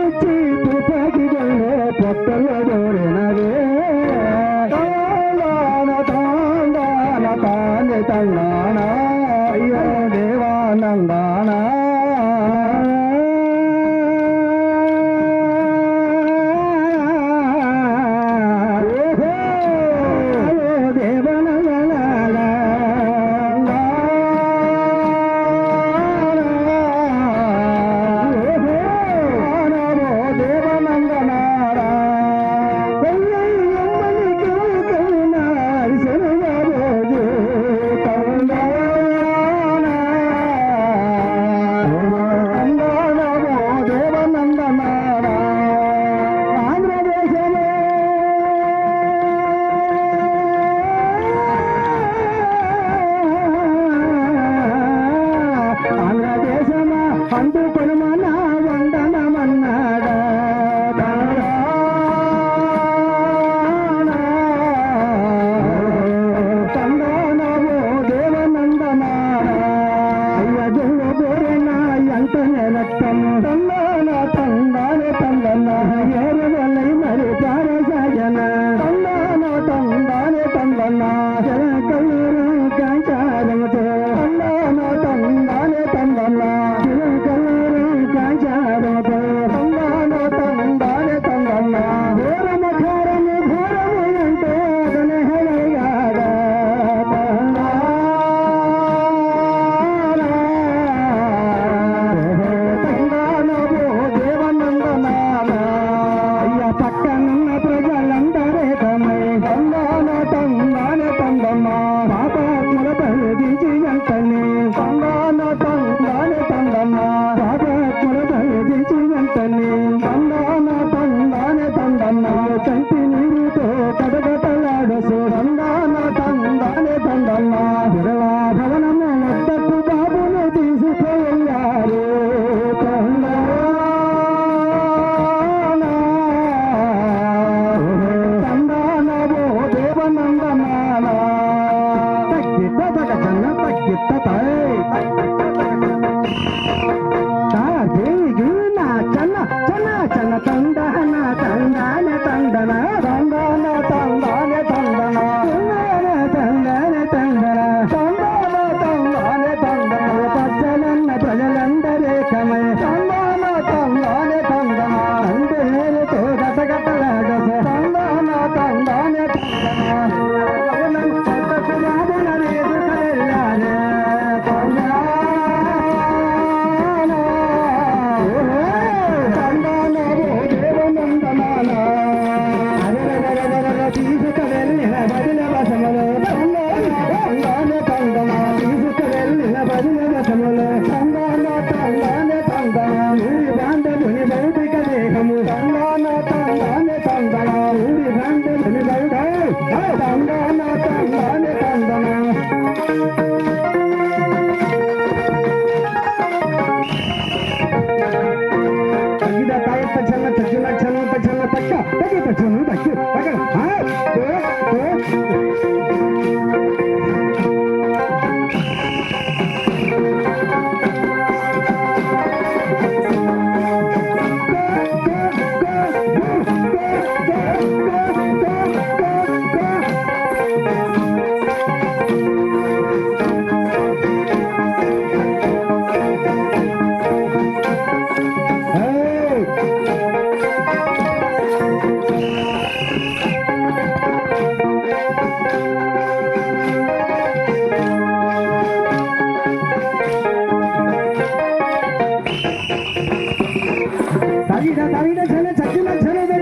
వచ్చి తుపాకి గొల్లే పొట్టలో దూరినదే తానే తంగాణ అయ్యో దేవానందాన అందు కొనుమన వందనమన్నాడా తందానవో దేవనందనాడా అయ్య దేవ బోరెన ఎంతనే రక్తం తందాన తందానే తందన ఏరువలై మరి పారసాయన తందాన తందానే తందన కల్లూరు కాంచారమతో తందాన తందానే తందన చంటి నీరుతో కడగటలాడసు తందాన తందానే తందన్న విరవా భవనము వద్దకు బాబును తీసుకెళ్ళారు తందానవో దేవనందనాన తగ్గిత్త తగ చన్న తగ్గిత్త చన్న తందన తందాన తందన తందాన తందానే తందన తందాన తందన తందాన తందానే తందన పచ్చలన్న ప్రజలందరే కమై తందాన తందానే తందన తందేరుతో గతగతలాడస తందాన తందానే Salida, salida, chale, chachila, chale,